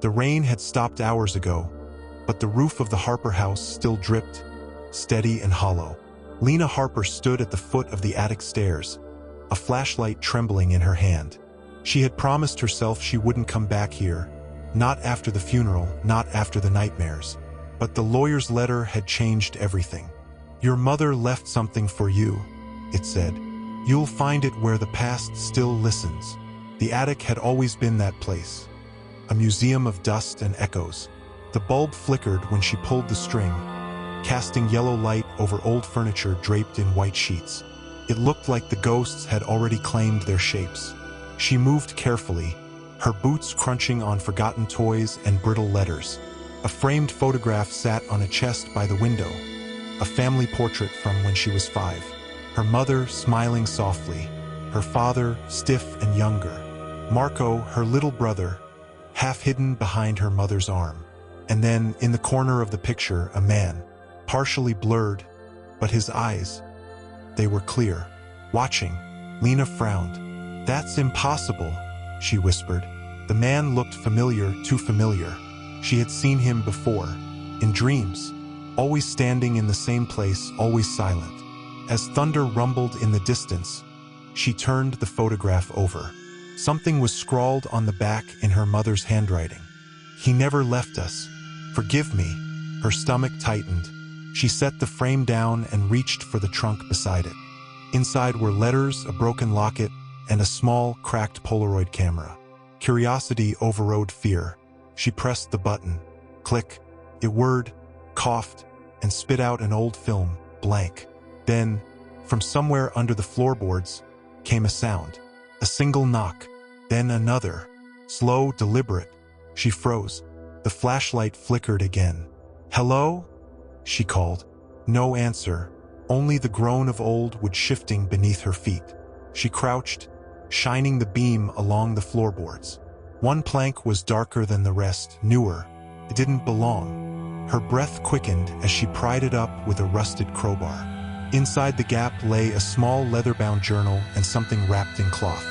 The rain had stopped hours ago, but the roof of the Harper house still dripped, steady and hollow. Lena Harper stood at the foot of the attic stairs, a flashlight trembling in her hand. She had promised herself she wouldn't come back here, not after the funeral, not after the nightmares. But the lawyer's letter had changed everything. "Your mother left something for you," it said. "You'll find it where the past still listens." The attic had always been that place, a museum of dust and echoes. The bulb flickered when she pulled the string, casting yellow light over old furniture draped in white sheets. It looked like the ghosts had already claimed their shapes. She moved carefully, her boots crunching on forgotten toys and brittle letters. A framed photograph sat on a chest by the window, a family portrait from when she was 5. Her mother smiling softly, her father stiff and younger, Marco, her little brother, half hidden behind her mother's arm. And then, in the corner of the picture, a man, partially blurred, but his eyes, they were clear, watching. Lena frowned. "That's impossible," she whispered. The man looked familiar, too familiar. She had seen him before, in dreams, always standing in the same place, always silent. As thunder rumbled in the distance, she turned the photograph over. Something was scrawled on the back in her mother's handwriting. "He never left us. Forgive me." Her stomach tightened. She set the frame down and reached for the trunk beside it. Inside were letters, a broken locket, and a small, cracked Polaroid camera. Curiosity overrode fear. She pressed the button. Click. It whirred, coughed, and spit out an old film, blank. Then, from somewhere under the floorboards, came a sound. A single knock, then another. Slow, deliberate. She froze. The flashlight flickered again. "Hello?" she called. No answer, only the groan of old wood shifting beneath her feet. She crouched, shining the beam along the floorboards. One plank was darker than the rest, newer. It didn't belong. Her breath quickened as she pried it up with a rusted crowbar. Inside the gap lay a small leather-bound journal and something wrapped in cloth.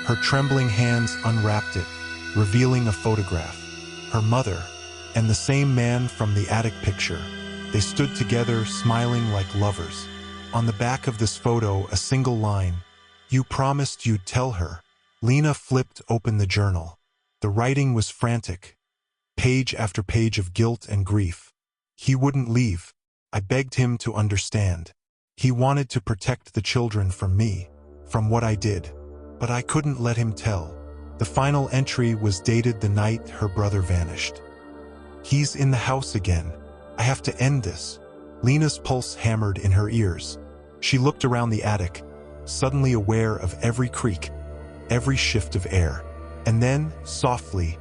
Her trembling hands unwrapped it, revealing a photograph. Her mother, and the same man from the attic picture. They stood together, smiling like lovers. On the back of this photo, a single line, "You promised you'd tell her." Lena flipped open the journal. The writing was frantic, page after page of guilt and grief. "He wouldn't leave. I begged him to understand. He wanted to protect the children from me, from what I did. But I couldn't let him tell." The final entry was dated the night her brother vanished. "He's in the house again. I have to end this." Lena's pulse hammered in her ears. She looked around the attic, suddenly aware of every creak, every shift of air. And then, softly,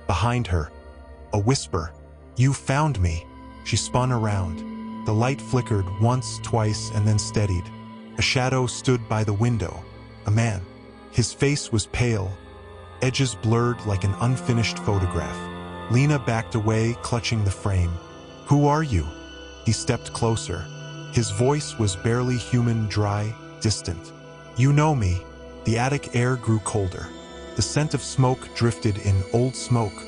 behind her, a whisper. "You found me." She spun around. The light flickered once, twice, and then steadied. A shadow stood by the window. A man. His face was pale, edges blurred like an unfinished photograph. Lena backed away, clutching the frame. "Who are you?" He stepped closer. His voice was barely human, dry, distant. "You know me." The attic air grew colder. The scent of smoke drifted in, old smoke,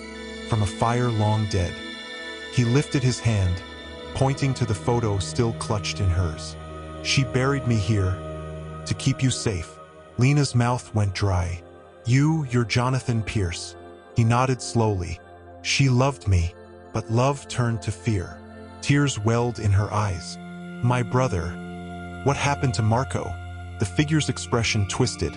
from a fire long dead. He lifted his hand, pointing to the photo still clutched in hers. "She buried me here, to keep you safe." Lena's mouth went dry. You're Jonathan Pierce." He nodded slowly. "She loved me, but love turned to fear." Tears welled in her eyes. "My brother. What happened to Marco?" The figure's expression twisted,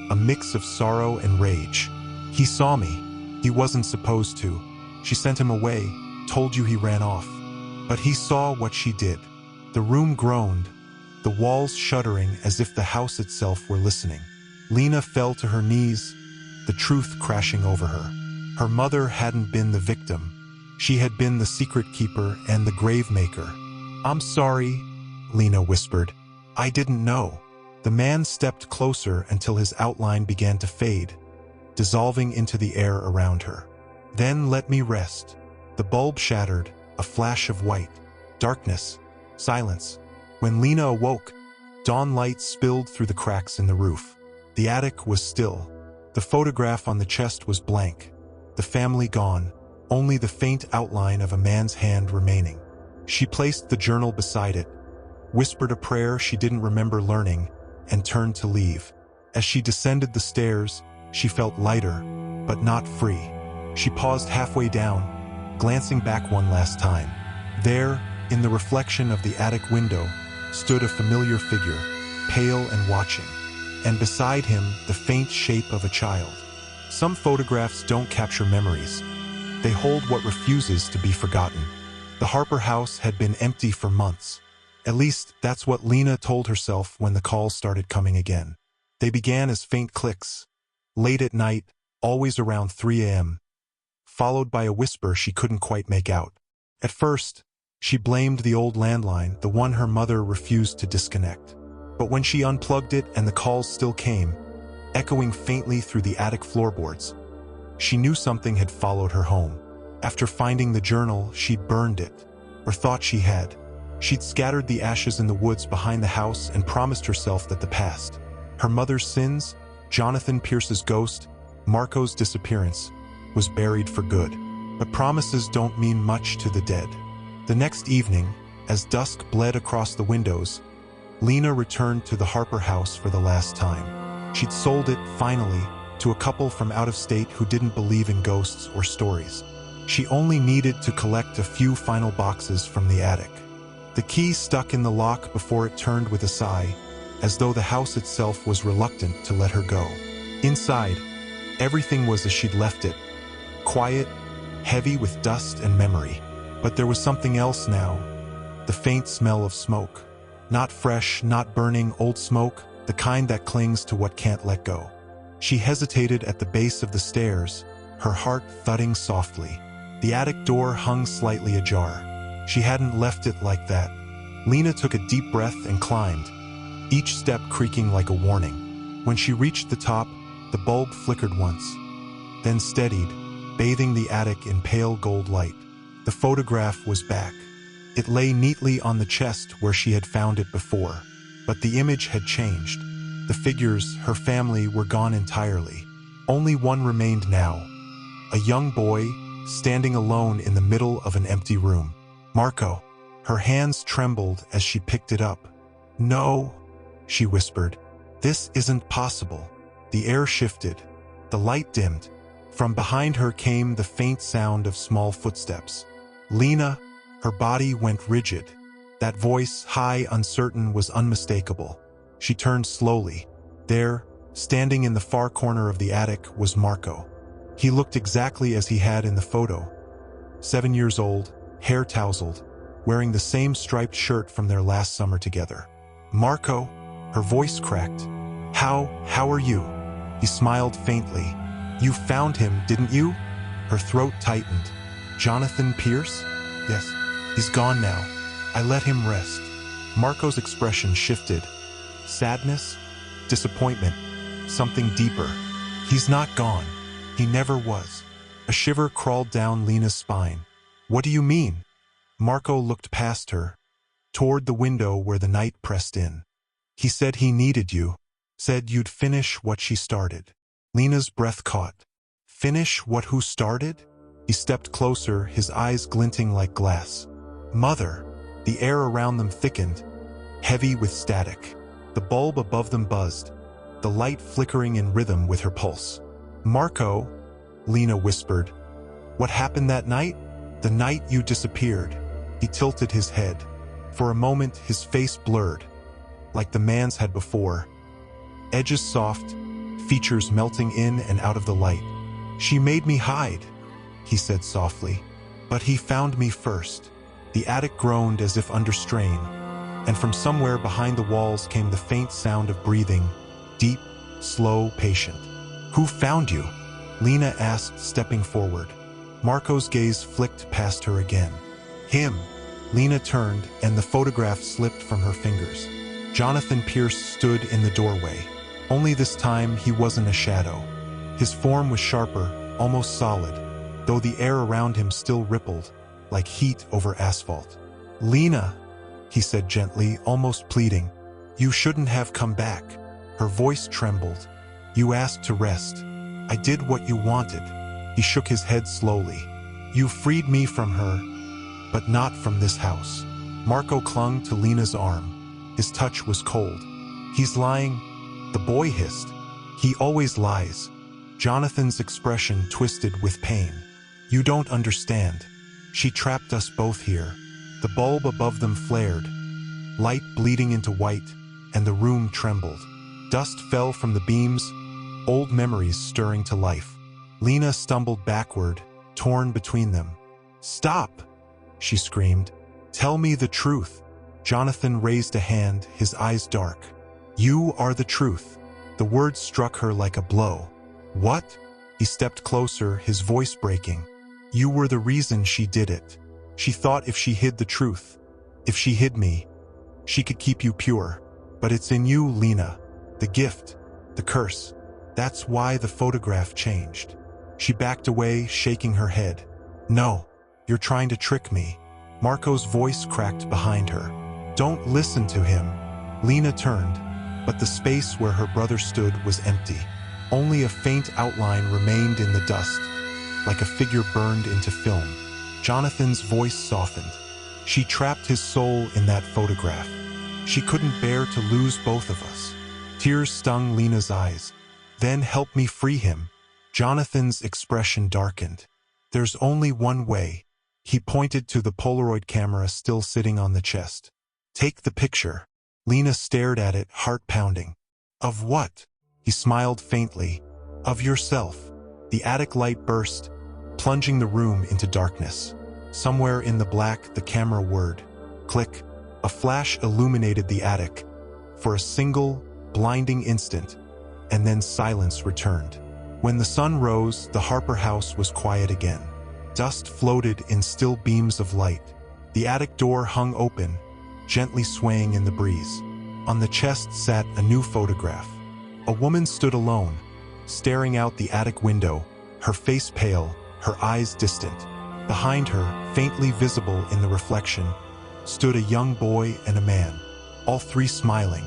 a mix of sorrow and rage. "He saw me. He wasn't supposed to. She sent him away, told you he ran off. But he saw what she did." The room groaned, the walls shuddering as if the house itself were listening. Lena fell to her knees, the truth crashing over her. Her mother hadn't been the victim. She had been the secret keeper and the grave maker. "I'm sorry," Lena whispered. "I didn't know." The man stepped closer until his outline began to fade, dissolving into the air around her. "Then let me rest." The bulb shattered, a flash of white. Darkness. Silence. When Lena awoke, dawn light spilled through the cracks in the roof. The attic was still. The photograph on the chest was blank. The family gone. only the faint outline of a man's hand remaining. She placed the journal beside it, whispered a prayer she didn't remember learning, and turned to leave. As she descended the stairs, she felt lighter, but not free. She paused halfway down, glancing back one last time. There, in the reflection of the attic window, stood a familiar figure, pale and watching, and beside him the faint shape of a child. Some photographs don't capture memories. They hold what refuses to be forgotten. The Harper house had been empty for months. At least, that's what Lena told herself when the calls started coming again. They began as faint clicks, late at night, always around 3 a.m., followed by a whisper she couldn't quite make out. At first, she blamed the old landline, the one her mother refused to disconnect. But when she unplugged it and the calls still came, echoing faintly through the attic floorboards, she knew something had followed her home. After finding the journal, she'd burned it, or thought she had. She'd scattered the ashes in the woods behind the house and promised herself that the past, her mother's sins, Jonathan Pierce's ghost, Marco's disappearance, was buried for good. But promises don't mean much to the dead. The next evening, as dusk bled across the windows, Lena returned to the Harper house for the last time. She'd sold it, finally, to a couple from out of state who didn't believe in ghosts or stories. She only needed to collect a few final boxes from the attic. The key stuck in the lock before it turned with a sigh, as though the house itself was reluctant to let her go. Inside, everything was as she'd left it, quiet, heavy with dust and memory. But there was something else now, the faint smell of smoke. Not fresh, not burning, old smoke, the kind that clings to what can't let go. She hesitated at the base of the stairs, her heart thudding softly. The attic door hung slightly ajar. She hadn't left it like that. Lena took a deep breath and climbed, each step creaking like a warning. When she reached the top, the bulb flickered once, then steadied, bathing the attic in pale gold light. The photograph was back. It lay neatly on the chest where she had found it before, but the image had changed. The figures, her family, were gone entirely. Only one remained now, a young boy standing alone in the middle of an empty room. Marco. Her hands trembled as she picked it up. "No," she whispered. "This isn't possible." The air shifted. The light dimmed. From behind her came the faint sound of small footsteps. Lena. Her body went rigid. That voice, high, uncertain, was unmistakable. She turned slowly. There, standing in the far corner of the attic, was Marco. He looked exactly as he had in the photo. 7 years old, hair tousled, wearing the same striped shirt from their last summer together. "Marco," her voice cracked. How are you?" He smiled faintly. "You found him, didn't you?" Her throat tightened. "Jonathan Pierce?" "Yes. He's gone now. I let him rest." Marco's expression shifted. Sadness? Disappointment? Something deeper. "He's not gone. He never was." A shiver crawled down Lena's spine. "What do you mean?" Marco looked past her, toward the window where the night pressed in. "He said he needed you. Said you'd finish what she started." Lena's breath caught. "Finish what who started?" He stepped closer, his eyes glinting like glass. "Mother." The air around them thickened, heavy with static. The bulb above them buzzed, the light flickering in rhythm with her pulse. "Marco," Lena whispered. "What happened that night?" "The night you disappeared." He tilted his head. For a moment, his face blurred, like the man's had before. Edges soft, features melting in and out of the light. "She made me hide," he said softly. "But he found me first." The attic groaned as if under strain, and from somewhere behind the walls came the faint sound of breathing, deep, slow, patient. "Who found you?" Lena asked, stepping forward. Marco's gaze flicked past her again. "Him." Lena turned, and the photograph slipped from her fingers. Jonathan Pierce stood in the doorway. Only this time he wasn't a shadow. His form was sharper, almost solid, though the air around him still rippled, like heat over asphalt. "Lena," he said gently, almost pleading, "you shouldn't have come back." Her voice trembled. "You asked to rest. I did what you wanted." He shook his head slowly. You freed me from her, but not from this house. Marco clung to Lena's arm. His touch was cold. He's lying, the boy hissed. He always lies. Jonathan's expression twisted with pain. You don't understand. She trapped us both here. The bulb above them flared, light bleeding into white, and the room trembled. Dust fell from the beams, old memories stirring to life. Lena stumbled backward, torn between them. Stop, she screamed. Tell me the truth. Jonathan raised a hand, his eyes dark. You are the truth. The words struck her like a blow. What? He stepped closer, his voice breaking. You were the reason she did it. She thought if she hid the truth, if she hid me, she could keep you pure. But it's in you, Lena. The gift, the curse. That's why the photograph changed. She backed away, shaking her head. No, you're trying to trick me. Marco's voice cracked behind her. Don't listen to him. Lena turned, but the space where her brother stood was empty. Only a faint outline remained in the dust, like a figure burned into film. Jonathan's voice softened. She trapped his soul in that photograph. She couldn't bear to lose both of us. Tears stung Lena's eyes. Then help me free him. Jonathan's expression darkened. There's only one way. He pointed to the Polaroid camera still sitting on the chest. Take the picture. Lena stared at it, heart pounding. Of what? He smiled faintly. Of yourself. The attic light burst, plunging the room into darkness. Somewhere in the black, the camera whirred. Click. A flash illuminated the attic. For a single, blinding instant, and then silence returned. When the sun rose, the Harper house was quiet again. Dust floated in still beams of light. The attic door hung open, gently swaying in the breeze. On the chest sat a new photograph. A woman stood alone, staring out the attic window, her face pale, her eyes distant. Behind her, faintly visible in the reflection, stood a young boy and a man, all three smiling.